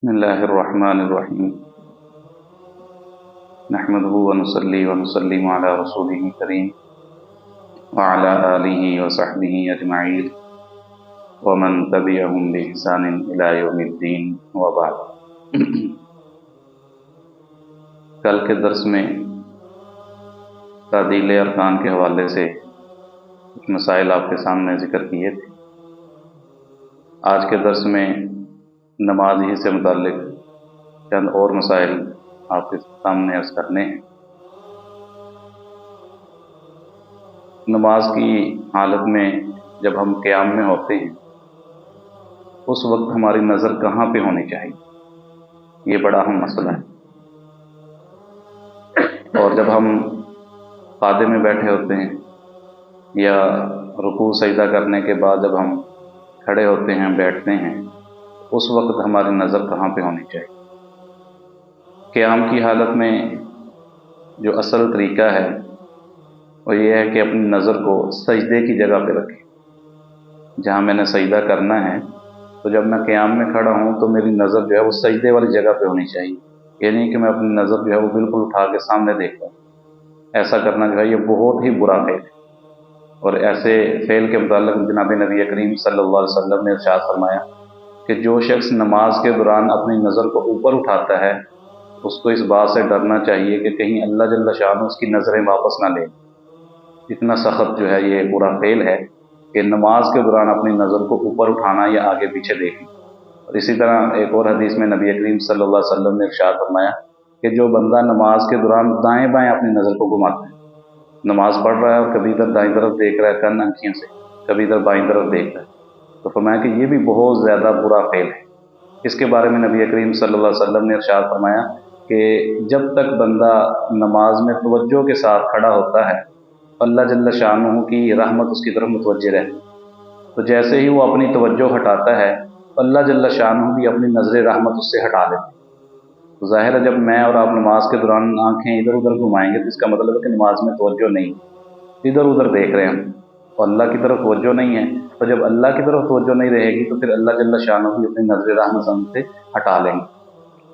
بسم الله الرحمن الرحيم نحمده ونصلي ونسلم على رسوله الكريم وعلى آله وصحبه أجمعين ومن تبعهم بإحسان إلى يوم الدين وبعد کل کے درس میں تعدیل ارکان کے حوالے سے کچھ مسائل آپ کے سامنے ذکر کیے تھے۔ آج کے درس میں نماز ہی سے متعلق چند اور مسائل آپ کے سامنے عرض کرنے ہیں۔ نماز کی حالت میں جب ہم قیام میں ہوتے ہیں اس وقت ہماری نظر کہاں پہ ہونی چاہیے، یہ بڑا اہم مسئلہ ہے۔ اور جب ہم قعدے میں بیٹھے ہوتے ہیں یا رکوع سجدہ کرنے کے بعد جب ہم کھڑے ہوتے ہیں بیٹھتے ہیں اس وقت ہماری نظر کہاں پہ ہونی چاہیے۔ قیام کی حالت میں جو اصل طریقہ ہے وہ یہ ہے کہ اپنی نظر کو سجدے کی جگہ پہ رکھیں۔ جہاں میں نے سجدہ کرنا ہے تو جب میں قیام میں کھڑا ہوں تو میری نظر جو ہے وہ سجدے والی جگہ پہ ہونی چاہیے، یہ نہیں کہ میں اپنی نظر جو ہے وہ بالکل اٹھا کے سامنے دیکھتا ہوں۔ ایسا کرنا جو ہے یہ بہت ہی برا فعل ہے، اور ایسے فعل کے متعلق جناب نبی کریم صلی اللہ علیہ وسلم نے ارشاد فرمایا کہ جو شخص نماز کے دوران اپنی نظر کو اوپر اٹھاتا ہے اس کو اس بات سے ڈرنا چاہیے کہ کہیں اللہ جل شانہ اس کی نظریں واپس نہ لے۔ اتنا سخت جو ہے یہ برا فعل ہے کہ نماز کے دوران اپنی نظر کو اوپر اٹھانا یا آگے پیچھے دیکھنا۔ اور اسی طرح ایک اور حدیث میں نبی کریم صلی اللہ علیہ وسلم نے ارشاد فرمایا کہ جو بندہ نماز کے دوران دائیں بائیں اپنی نظر کو گھماتا ہے، نماز پڑھ رہا ہے اور کبھی ادھر دائیں طرف دیکھ رہا ہے کن آنکھیوں سے، کبھی ادھر بائیں طرف دیکھ رہا ہے، تو فرمایا کہ یہ بھی بہت زیادہ برا فعل ہے۔ اس کے بارے میں نبی کریم صلی اللہ علیہ وسلم نے ارشاد فرمایا کہ جب تک بندہ نماز میں توجہ کے ساتھ کھڑا ہوتا ہے اللہ جل شانہ کی رحمت اس کی طرف متوجہ رہتی، تو جیسے ہی وہ اپنی توجہ ہٹاتا ہے اللہ جل شانہ بھی اپنی نظر رحمت اس سے ہٹا دیتے۔ تو ظاہر ہے جب میں اور آپ نماز کے دوران آنکھیں ادھر ادھر گھمائیں گے تو اس کا مطلب ہے کہ نماز میں توجہ نہیں، ادھر ادھر دیکھ رہے ہیں اور اللہ کی طرف توجہ نہیں ہے۔ تو جب اللہ کی طرف توجہ نہیں رہے گی تو پھر اللہ جل شانہ بھی اپنی نظر رحمت ہم سے ہٹا لیں گے۔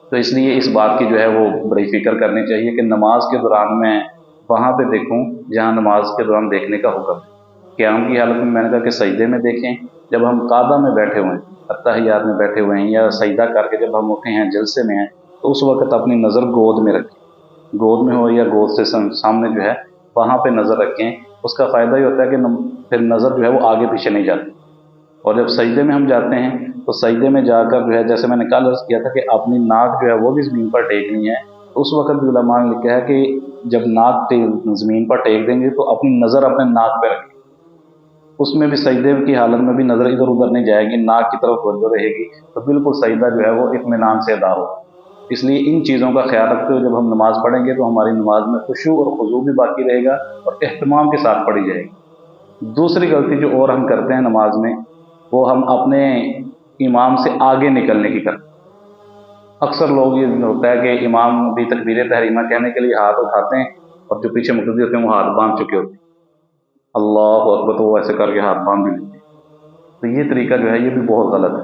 تو اس لیے اس بات کی جو ہے وہ بڑی فکر کرنی چاہیے کہ نماز کے دوران میں وہاں پہ دیکھوں جہاں نماز کے دوران دیکھنے کا حکم ہے۔ قیام کی حالت میں نے کہا کہ سجدے میں دیکھیں، جب ہم قعدہ میں بیٹھے ہوئے ہیں، اتحیات میں بیٹھے ہوئے ہیں یا سجدہ کر کے جب ہم اٹھے ہیں جلسے میں ہیں تو اس وقت اپنی نظر گود میں رکھیں، گود میں ہو یا گود سے سامنے جو ہے وہاں پہ نظر رکھیں۔ اس کا فائدہ یہ ہوتا ہے کہ پھر نظر جو ہے وہ آگے پیچھے نہیں جاتی۔ اور جب سجدے میں ہم جاتے ہیں تو سجدے میں جا کر جو ہے جیسے میں نے کل عرض کیا تھا کہ اپنی ناک جو ہے وہ بھی زمین پر ٹیکنی ہے، تو اس وقت بھی علماء نے لکھا ہے کہ جب ناک زمین پر ٹیک دیں گے تو اپنی نظر اپنے ناک پہ رکھیں، اس میں بھی سجدے کی حالت میں بھی نظر ادھر ادھر نہیں جائے گی، ناک کی طرف توجہ رہے گی، تو بالکل سجدہ جو ہے وہ اطمینان سے ادا ہوگا۔ اس لیے ان چیزوں کا خیال رکھتے ہوئے جب ہم نماز پڑھیں گے تو ہماری نماز میں خشوع اور خضوع بھی باقی رہے گا اور اہتمام کے ساتھ پڑھی جائے گی۔ دوسری غلطی جو اور ہم کرتے ہیں نماز میں وہ ہم اپنے امام سے آگے نکلنے کی کرتے ہیں۔ اکثر لوگ یہ ہوتا ہے کہ امام بھی تکبیر تحریمہ کہنے کے لیے ہاتھ اٹھاتے ہیں اور جو پیچھے مقتدی ہوتے ہیں وہ ہاتھ باندھ چکے ہوتے ہیں، اللہ اکبر تو وہ ایسے کر کے ہاتھ باندھ بھی لیتے ہیں۔ تو یہ طریقہ جو ہے یہ بھی بہت غلط ہے۔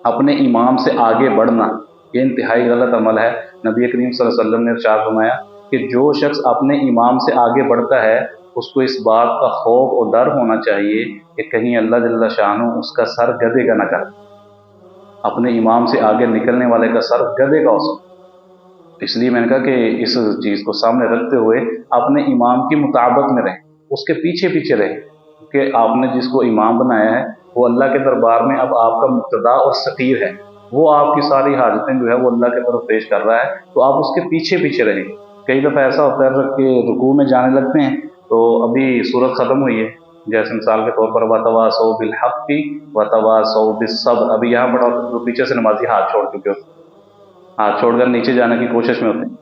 اپنے امام سے آگے بڑھنا یہ انتہائی غلط عمل ہے۔ نبی کریم صلی اللہ علیہ وسلم نے ارشاد فرمایا کہ جو شخص اپنے امام سے آگے بڑھتا ہے اس کو اس بات کا خوف اور ڈر ہونا چاہیے کہ کہیں اللہ جل شانہ اس کا سر گدھے کا نہ کر، اپنے امام سے آگے نکلنے والے کا سر گدھے کا ہو سکتا۔ اس لیے میں نے کہا کہ اس چیز کو سامنے رکھتے ہوئے اپنے امام کی مطابقت میں رہیں، اس کے پیچھے پیچھے رہیں، کہ آپ نے جس کو امام بنایا ہے وہ اللہ کے دربار میں اب آپ کا مقتدا اور سفیر ہے، وہ آپ کی ساری حاجتیں جو ہے وہ اللہ کی طرف پیش کر رہا ہے، تو آپ اس کے پیچھے پیچھے رہیں۔ کئی دفعہ ایسا ہوتا ہے کہ رکوع میں جانے لگتے ہیں تو ابھی سورت ختم ہوئی ہے، جیسے مثال کے طور پر وَتَوَاصَوْا بِالْحَقِّ وَتَوَاصَوْا بِالصَّبْرِ، ابھی یہاں پڑھا تو پیچھے سے نمازی ہاتھ چھوڑ چکے ہوتے ہیں، ہاتھ چھوڑ کر نیچے جانے کی کوشش میں ہوتے ہیں۔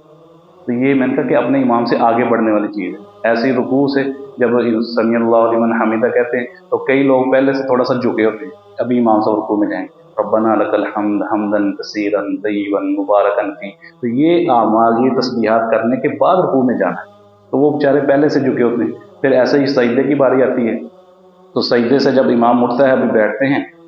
تو یہ میں نے کہا کہ اپنے امام سے آگے بڑھنے والی چیز ہے۔ ایسے ہی رکوع سے جب سمیع اللہ لمن حمیدہ کہتے ہیں تو کئی لوگ پہلے سے تھوڑا سا جھکے ہوتے ہیں، ابھی امام صاحب رکوع میں جائیں ربنا لک الحمد حمدا کثیرا طیبا مبارکا فیہ، تو یہ اعمال یہ تسبیحات کرنے کے بعد رکوع میں جانا ہے، تو وہ بیچارے پہلے سے جھکے ہوتے ہیں۔ پھر ایسے ہی سجدے کی باری آتی ہے تو سجدے سے جب امام اٹھتا ہے ابھی بیٹھتے ہیں